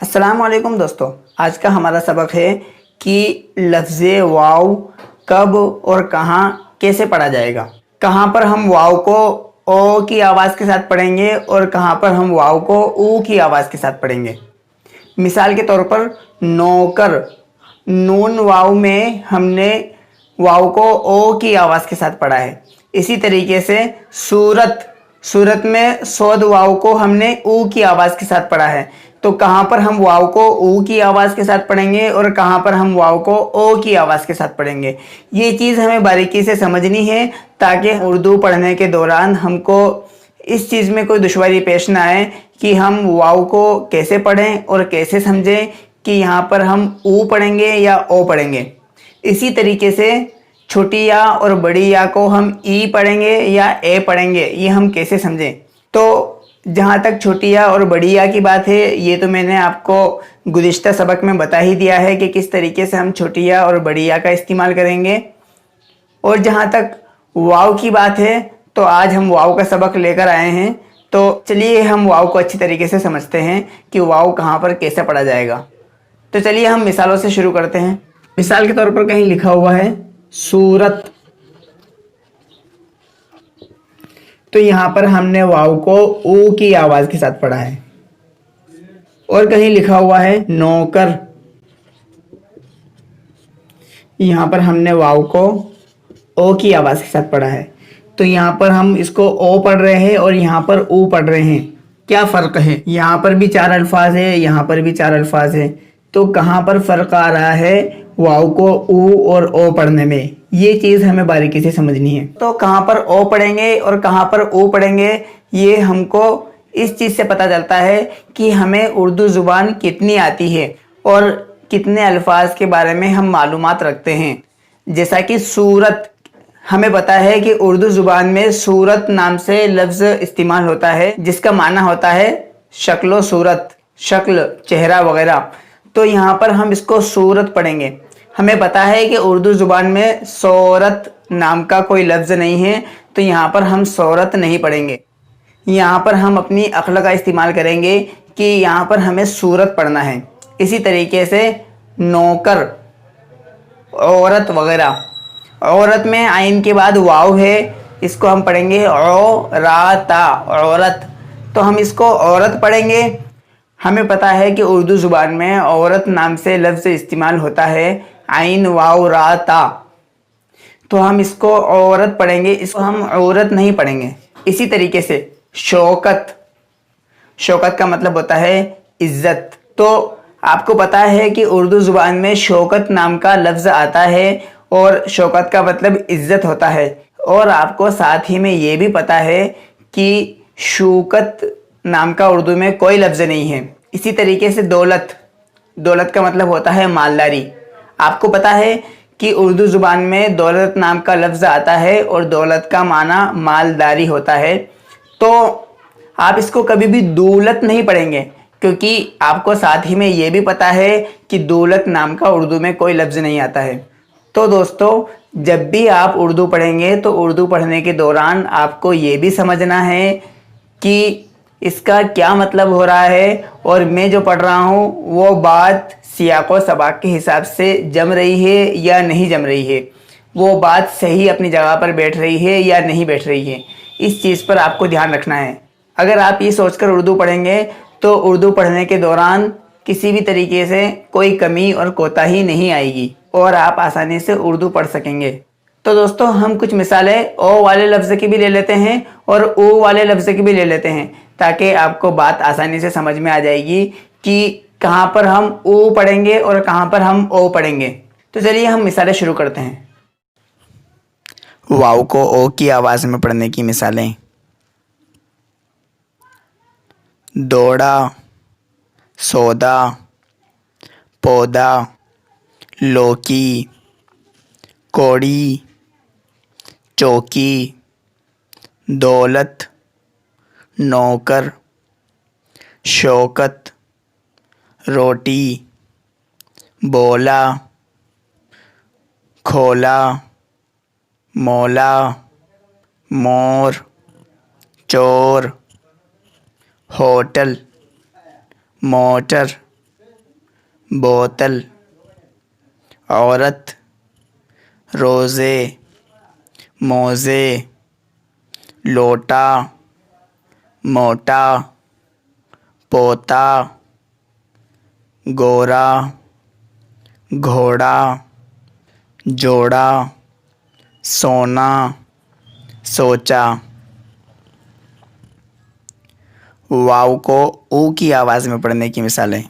अस्सलाम वालेकुम दोस्तों। आज का हमारा सबक है कि लफ्ज़ वाव कब और कहाँ कैसे पढ़ा जाएगा। कहाँ पर हम वाव को ओ की आवाज़ के साथ पढ़ेंगे और कहाँ पर हम वाव को ऊ की आवाज़ के साथ पढ़ेंगे। मिसाल के तौर पर नौकर, नून वाव में हमने वाव को ओ की आवाज़ के साथ पढ़ा है। इसी तरीके से सूरत, सूरत में सोद वाव को हमने ऊ की आवाज़ के साथ पढ़ा है। तो कहाँ पर हम वाव को ऊ की आवाज़ के साथ पढ़ेंगे और कहाँ पर हम वाव को ओ की आवाज़ के साथ पढ़ेंगे, ये चीज़ हमें बारीकी से समझनी है ताकि उर्दू पढ़ने के दौरान हमको इस चीज़ में कोई दुश्वारी पेश ना आए कि हम वाव को कैसे पढ़ें और कैसे समझें कि यहाँ पर हम ऊ पढ़ेंगे या ओ पढ़ेंगे। इसी तरीके से छोटी या और बड़ी या को हम ई पढ़ेंगे या ए पढ़ेंगे, ये हम कैसे समझें। तो जहाँ तक छोटी या और बड़ी या की बात है, ये तो मैंने आपको गुज़िश्ता सबक में बता ही दिया है कि किस तरीके से हम छोटी या और बड़ी या का इस्तेमाल करेंगे। और जहाँ तक वाव की बात है, तो आज हम वाव का सबक लेकर आए हैं। तो चलिए हम वाव को अच्छी तरीके से समझते हैं कि वाव कहाँ पर कैसे पढ़ा जाएगा। तो चलिए हम मिसालों से शुरू करते हैं। मिसाल के तौर पर कहीं लिखा हुआ है सूरत, तो यहाँ पर हमने वाव को ऊ की आवाज़ के साथ पढ़ा है। और कहीं लिखा हुआ है नौकर, यहाँ पर हमने वाव को ओ की आवाज़ के साथ पढ़ा है। तो यहाँ पर हम इसको ओ पढ़ रहे हैं और यहाँ पर ऊ पढ़ रहे हैं, क्या फ़र्क है। यहाँ पर भी चार अल्फाज है, यहाँ पर भी चार अल्फाज है, तो कहाँ पर फ़र्क आ रहा है वाव को ऊ और ओ पढ़ने में, ये चीज़ हमें बारीकी से समझनी है। तो कहाँ पर ओ पढ़ेंगे और कहाँ पर ऊ पढ़ेंगे, ये हमको इस चीज़ से पता चलता है कि हमें उर्दू ज़ुबान कितनी आती है और कितने अल्फाज के बारे में हम मालूमात रखते हैं। जैसा कि सूरत, हमें पता है कि उर्दू ज़ुबान में सूरत नाम से लफ्ज़ इस्तेमाल होता है जिसका माना होता है शक्ल सूरत, शक्ल, चेहरा वगैरह। तो यहाँ पर हम इसको सूरत पढ़ेंगे। हमें पता है कि उर्दू ज़ुबान में सूरत नाम का कोई लफ्ज़ नहीं है, तो यहाँ पर हम सूरत नहीं पढ़ेंगे। यहाँ पर हम अपनी अक्ल का इस्तेमाल करेंगे कि यहाँ पर हमें सूरत पढ़ना है। इसी तरीके से नौकर, औरत वगैरह, औरत में आइन के बाद वाव है, इसको हम पढ़ेंगे औ रा ता, औरत। तो हम इसको औरत पढ़ेंगे। हमें पता है कि उर्दू ज़ुबान में औरत नाम से लफ्ज़ इस्तेमाल होता है आइन वाव रा ता, तो हम इसको औरत पढ़ेंगे, इसको हम औरत नहीं पढ़ेंगे। इसी तरीके से शौकत, शौकत का मतलब होता है इज़्ज़त। तो आपको पता है कि उर्दू ज़ुबान में शौकत नाम का लफ्ज़ आता है और शौकत का मतलब इज़्ज़त होता है। और आपको साथ ही में ये भी पता है कि शूकत नाम का उर्दू में कोई लफ्ज़ नहीं है। इसी तरीके से दौलत, दौलत का मतलब होता है मालदारी। आपको पता है कि उर्दू ज़ुबान में दौलत नाम का लफ्ज़ आता है और दौलत का माना मालदारी होता है। तो आप इसको कभी भी दौलत नहीं पढ़ेंगे, क्योंकि आपको साथ ही में ये भी पता है कि दौलत नाम का उर्दू में कोई लफ्ज़ नहीं आता है। तो दोस्तों, जब भी आप उर्दू पढ़ेंगे तो उर्दू पढ़ने के दौरान आपको ये भी समझना है कि इसका क्या मतलब हो रहा है और मैं जो पढ़ रहा हूँ वो बात सियाक़ व सबाक़ के हिसाब से जम रही है या नहीं जम रही है, वो बात सही अपनी जगह पर बैठ रही है या नहीं बैठ रही है। इस चीज़ पर आपको ध्यान रखना है। अगर आप ये सोचकर उर्दू पढ़ेंगे तो उर्दू पढ़ने के दौरान किसी भी तरीके से कोई कमी और कोताही नहीं आएगी और आप आसानी से उर्दू पढ़ सकेंगे। तो दोस्तों, हम कुछ मिसालें ओ वाले लफ्ज़ की भी ले लेते हैं और ओ वाले लफ्ज़ की भी ले लेते हैं, ताकि आपको बात आसानी से समझ में आ जाएगी कि कहाँ पर हम ओ पढ़ेंगे और कहाँ पर हम ओ पढ़ेंगे। तो चलिए हम मिसालें शुरू करते हैं। वाव को ओ की आवाज़ में पढ़ने की मिसालें: दौड़ा, सौदा, पौधा, लौकी, कौड़ी, चौकी, दौलत, नौकर, शौकत, रोटी, बोला, खोला, मौला, मोर, चोर, होटल, मोटर, बोतल, औरत, रोज़े, मोज़े, लोटा, मोटा, पोता, गोरा, घोड़ा, जोड़ा, सोना, सोचा। वाव को ऊ की आवाज़ में पढ़ने की मिसालें: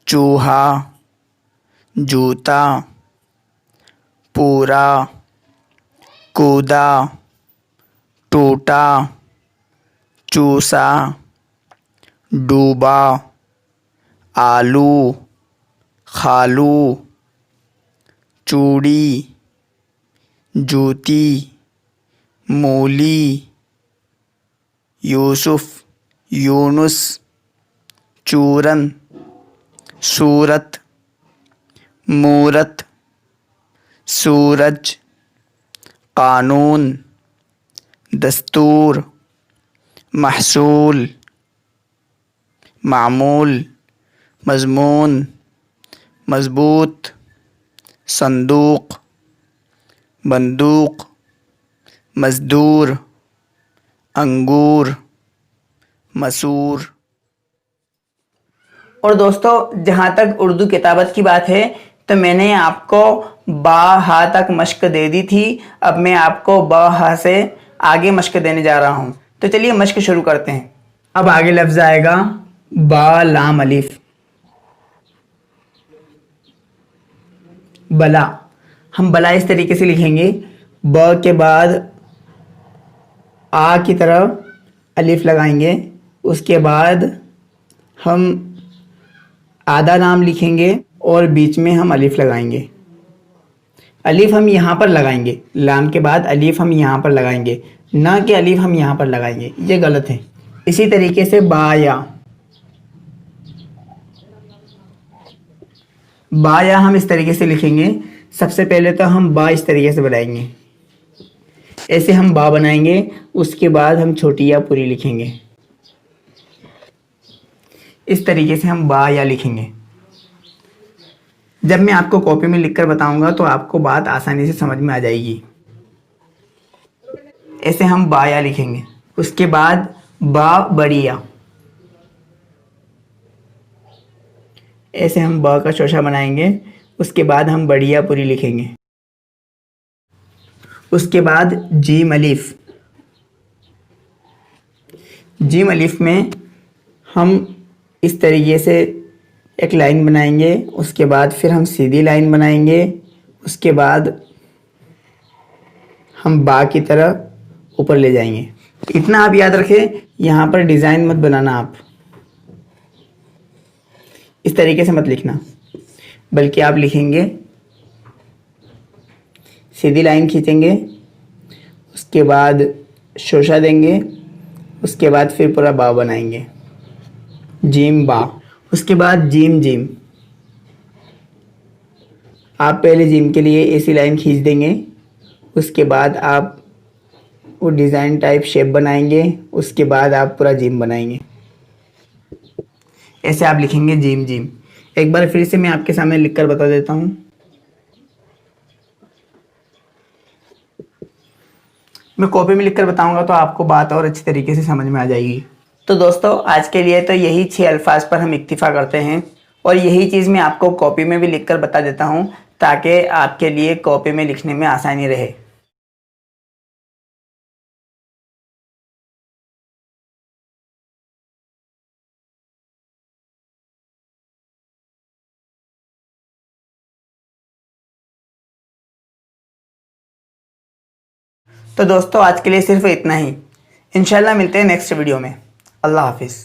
चूहा, जूता, पूरा, कूदा, टूटा, चूसा, डूबा, आलू, खालू, चूड़ी, जूती, मूली, यूसुफ, यूनुस, चूरन, सूरत, मूरत, सूरज, कानून, दस्तूर, महसूल, मामूल, मज़मून, मज़बूत, संदूक, बंदूक, मज़दूर, अंगूर, मसूर। और दोस्तों, जहाँ तक उर्दू किताबत की बात है तो मैंने आपको बा हा तक मश्क दे दी थी। अब मैं आपको बा हा से आगे मश्क देने जा रहा हूँ। तो चलिए मश्क शुरू करते हैं। अब आगे लफ्ज़ आएगा बा लाम अलिफ। बला, हम बला इस तरीके से लिखेंगे, ब के बाद आ की तरफ अलिफ लगाएंगे, उसके बाद हम आधा नाम लिखेंगे और बीच में हम अलिफ लगाएंगे। अलिफ हम यहाँ पर लगाएंगे, लाम के बाद अलिफ हम यहाँ पर लगाएंगे, ना कि अलिफ हम यहाँ पर लगाएंगे, ये गलत है। इसी तरीके से बाया, बाया हम इस तरीके से लिखेंगे। सबसे पहले तो हम बा इस तरीके से बनाएंगे, ऐसे हम बा बनाएंगे, उसके बाद हम छोटी या पूरी लिखेंगे। इस तरीके से हम बा या लिखेंगे। जब मैं आपको कॉपी में लिखकर बताऊंगा तो आपको बात आसानी से समझ में आ जाएगी। ऐसे हम बा या लिखेंगे, उसके बाद बा बढ़िया, ऐसे हम बा का चौशा बनाएंगे, उसके बाद हम बढ़िया पूरी लिखेंगे। उसके बाद जीम अलिफ, जीम अलिफ में हम इस तरीके से एक लाइन बनाएंगे, उसके बाद फिर हम सीधी लाइन बनाएंगे, उसके बाद हम बा की तरफ ऊपर ले जाएंगे। इतना आप याद रखें, यहाँ पर डिज़ाइन मत बनाना, आप इस तरीके से मत लिखना, बल्कि आप लिखेंगे सीधी लाइन खींचेंगे, उसके बाद शोशा देंगे, उसके बाद फिर पूरा बा बनाएंगे, जीम बा। उसके बाद जीम जीम, आप पहले जीम के लिए ऐसी लाइन खींच देंगे, उसके बाद आप वो डिज़ाइन टाइप शेप बनाएंगे, उसके बाद आप पूरा जीम बनाएंगे। ऐसे आप लिखेंगे जीम जीम। एक बार फिर से मैं आपके सामने लिखकर बता देता हूँ। मैं कॉपी में लिखकर बताऊंगा तो आपको बात और अच्छी तरीके से समझ में आ जाएगी। तो दोस्तों, आज के लिए तो यही 6 अल्फाज पर हम इक्तिफा करते हैं, और यही चीज़ मैं आपको कॉपी में भी लिखकर बता देता हूँ ताकि आपके लिए कॉपी में लिखने में आसानी रहे। तो दोस्तों, आज के लिए सिर्फ इतना ही। इंशाल्लाह मिलते हैं नेक्स्ट वीडियो में। अल्लाह हाफिज़।